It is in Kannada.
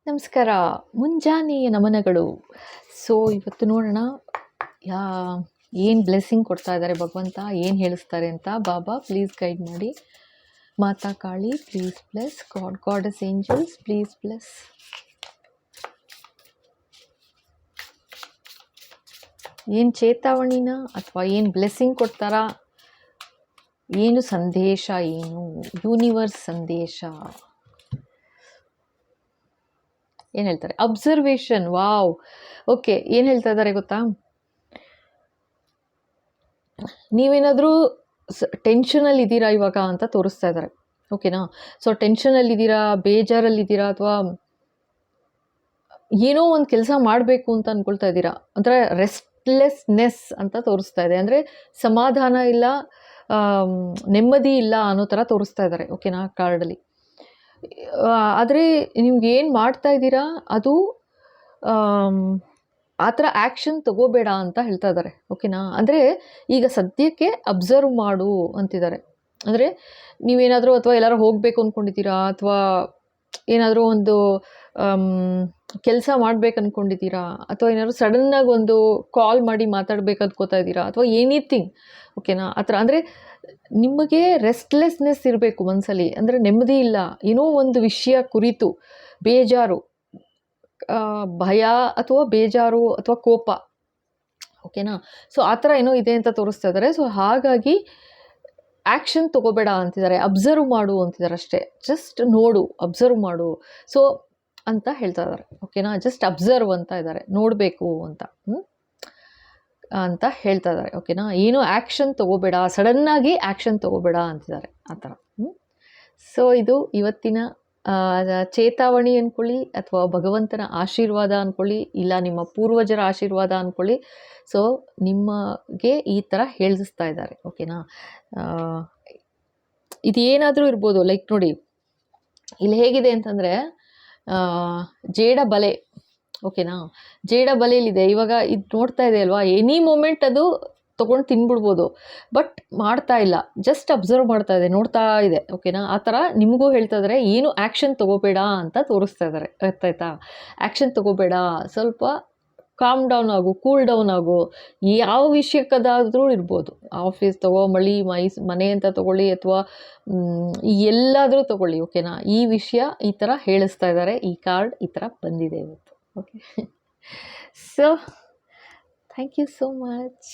ನಮಸ್ಕಾರ. ಮುಂಜಾನೆಯ ನಮನಗಳು. ಸೊ ಇವತ್ತು ನೋಡೋಣ ಯಾ ಏನು ಬ್ಲೆಸ್ಸಿಂಗ್ ಕೊಡ್ತಾ ಇದ್ದಾರೆ ಭಗವಂತ, ಏನು ಹೇಳಿಸ್ತಾರೆ ಅಂತ. ಬಾಬಾ ಪ್ಲೀಸ್ ಗೈಡ್ ಮಾಡಿ. Mata Kali please bless. Goddess angels please bless. ಏನು ಚೇತಾವಣಿನ ಅಥವಾ ಏನು ಬ್ಲೆಸ್ಸಿಂಗ್ ಕೊಡ್ತಾರಾ, ಏನು ಸಂದೇಶ, ಏನು ಯೂನಿವರ್ಸ್ ಸಂದೇಶ ಏನು ಹೇಳ್ತಾರೆ? ಅಬ್ಸರ್ವೇಷನ್. Wow, okay. ಏನು ಹೇಳ್ತಾ ಇದ್ದಾರೆ ಗೊತ್ತಾ? ನೀವೇನಾದರೂ ಟೆನ್ಷನಲ್ಲಿ ಇದ್ದೀರಾ ಇವಾಗ ಅಂತ ತೋರಿಸ್ತಾ ಇದ್ದಾರೆ, ಓಕೆನಾ? ಸೊ ಟೆನ್ಷನಲ್ಲಿದ್ದೀರಾ, ಬೇಜಾರಲ್ಲಿದ್ದೀರಾ, ಅಥವಾ ಏನೋ ಒಂದು ಕೆಲಸ ಮಾಡಬೇಕು ಅಂತ ಅಂದ್ಕೊಳ್ತಾ ಇದ್ದೀರಾ, ಅಂದರೆ ರೆಸ್ಟ್ಲೆಸ್ನೆಸ್ ಅಂತ ತೋರಿಸ್ತಾ ಇದೆ. ಅಂದರೆ ಸಮಾಧಾನ ಇಲ್ಲ, ನೆಮ್ಮದಿ ಇಲ್ಲ ಅನ್ನೋ ಥರ ತೋರಿಸ್ತಾ ಇದ್ದಾರೆ, ಓಕೆನಾ, ಕಾರ್ಡಲ್ಲಿ. ಆದರೆ ನಿಮ್ಗೆ ಏನು ಮಾಡ್ತಾ ಇದ್ದೀರಾ ಅದು ಆ ಥರ ಆ್ಯಕ್ಷನ್ ತಗೋಬೇಡ ಅಂತ ಹೇಳ್ತಾ ಇದ್ದಾರೆ, ಓಕೆನಾ? ಅಂದರೆ ಈಗ ಸದ್ಯಕ್ಕೆ ಅಬ್ಸರ್ವ್ ಮಾಡು ಅಂತಿದ್ದಾರೆ. ಅಂದರೆ ನೀವೇನಾದರೂ ಅಥವಾ ಎಲ್ಲರೂ ಹೋಗಬೇಕು ಅಂದ್ಕೊಂಡಿದ್ದೀರಾ, ಅಥವಾ ಏನಾದರೂ ಒಂದು ಕೆಲಸ ಮಾಡ್ಬೇಕು ಅಂದ್ಕೊಂಡಿದ್ದೀರಾ, ಅಥವಾ ಏನಾದರೂ ಸಡನ್ನಾಗಿ ಒಂದು ಕಾಲ್ ಮಾಡಿ ಮಾತಾಡ್ಬೇಕು ಅಂದ್ಕೋತಾ ಇದ್ದೀರಾ, ಅಥವಾ ಎನಿಥಿಂಗ್, ಓಕೆನಾ? ಆ ಥರ ಅಂದರೆ ನಿಮಗೆ ರೆಸ್ಟ್ಲೆಸ್ನೆಸ್ ಇರಬೇಕು ಮನಸ್ಸಲ್ಲಿ, ಅಂದರೆ ನೆಮ್ಮದಿ ಇಲ್ಲ, ಏನೋ ಒಂದು ವಿಷಯ ಕುರಿತು ಬೇಜಾರು, ಭಯ ಅಥವಾ ಬೇಜಾರು ಅಥವಾ ಕೋಪ, ಓಕೆನಾ? ಸೊ ಆ ಥರ ಏನೋ ಇದೆ ಅಂತ ತೋರಿಸ್ತಾ ಇದ್ದಾರೆ. ಸೊ ಹಾಗಾಗಿ ಆ್ಯಕ್ಷನ್ ತಗೋಬೇಡ ಅಂತಿದ್ದಾರೆ, ಅಬ್ಸರ್ವ್ ಮಾಡು ಅಂತಿದ್ದಾರೆ ಅಷ್ಟೇ. ಜಸ್ಟ್ ನೋಡು, ಅಬ್ಸರ್ವ್ ಮಾಡು ಸೊ ಅಂತ ಹೇಳ್ತಾ ಇದ್ದಾರೆ, ಓಕೆನಾ? ಜಸ್ಟ್ ಅಬ್ಸರ್ವ್ ಅಂತ ಇದ್ದಾರೆ, ನೋಡಬೇಕು ಅಂತ ಅಂತ ಹೇಳ್ತಾ ಇದ್ದಾರೆ, ಓಕೆನಾ? ಏನು ಆ್ಯಕ್ಷನ್ ತಗೋಬೇಡ, ಸಡನ್ನಾಗಿ ಆ್ಯಕ್ಷನ್ ತಗೋಬೇಡ ಅಂತಿದ್ದಾರೆ, ಆ ಥರ. ಸೊ ಇದು ಇವತ್ತಿನ ಚೇತಾವಣಿ ಅಂದ್ಕೊಳ್ಳಿ, ಅಥವಾ ಭಗವಂತನ ಆಶೀರ್ವಾದ ಅಂದ್ಕೊಳ್ಳಿ, ಇಲ್ಲ ನಿಮ್ಮ ಪೂರ್ವಜರ ಆಶೀರ್ವಾದ ಅಂದ್ಕೊಳ್ಳಿ. ಸೊ ನಿಮಗೆ ಈ ಥರ ಹೇಳಿಸ್ತಾ ಇದ್ದಾರೆ, ಓಕೆನಾ? ಇದು ಏನಾದರೂ ಇರ್ಬೋದು. ಲೈಕ್ ನೋಡಿ, ಇಲ್ಲಿ ಹೇಗಿದೆ ಅಂತಂದರೆ ಜೇಡ ಬಲೆ, ಓಕೆನಾ? ಜೇಡ ಬಲೆಯಲ್ಲಿದೆ. ಇವಾಗ ಇದು ನೋಡ್ತಾ ಇದೆ ಅಲ್ವಾ, ಎನಿ ಮೂಮೆಂಟ್ ಅದು ತೊಗೊಂಡು ತಿನ್ಬಿಡ್ಬೋದು, ಬಟ್ ಮಾಡ್ತಾ ಇಲ್ಲ, ಜಸ್ಟ್ ಅಬ್ಸರ್ವ್ ಮಾಡ್ತಾ ಇದೆ, ನೋಡ್ತಾ ಇದೆ, ಓಕೆನಾ? ಆ ಥರ ನಿಮಗೂ ಹೇಳ್ತಾ ಇದ್ದಾರೆ, ಏನು ಆ್ಯಕ್ಷನ್ ತೊಗೋಬೇಡ ಅಂತ ತೋರಿಸ್ತಾ ಇದ್ದಾರೆ, ಅರ್ಥಾಯ್ತಾ? ಆ್ಯಕ್ಷನ್ ತೊಗೋಬೇಡ, ಸ್ವಲ್ಪ ಕಾಮ್ ಡೌನ್ ಆಗು, ಕೂಲ್ ಡೌನ್ ಆಗು. ಯಾವ ವಿಷಯಕ್ಕದಾದರೂ ಇರ್ಬೋದು, ಆಫೀಸ್ ತಗೋ, ಮನೆ ಅಂತ ತೊಗೊಳ್ಳಿ, ಅಥವಾ ಎಲ್ಲಾದರೂ ತೊಗೊಳ್ಳಿ, ಓಕೆನಾ? ಈ ವಿಷಯ ಈ ಥರ ಹೇಳಿಸ್ತಾ ಇದ್ದಾರೆ, ಈ ಕಾರ್ಡ್ ಈ ಥರ ಬಂದಿದೆ ಇವತ್ತು, okay? So thank you so much.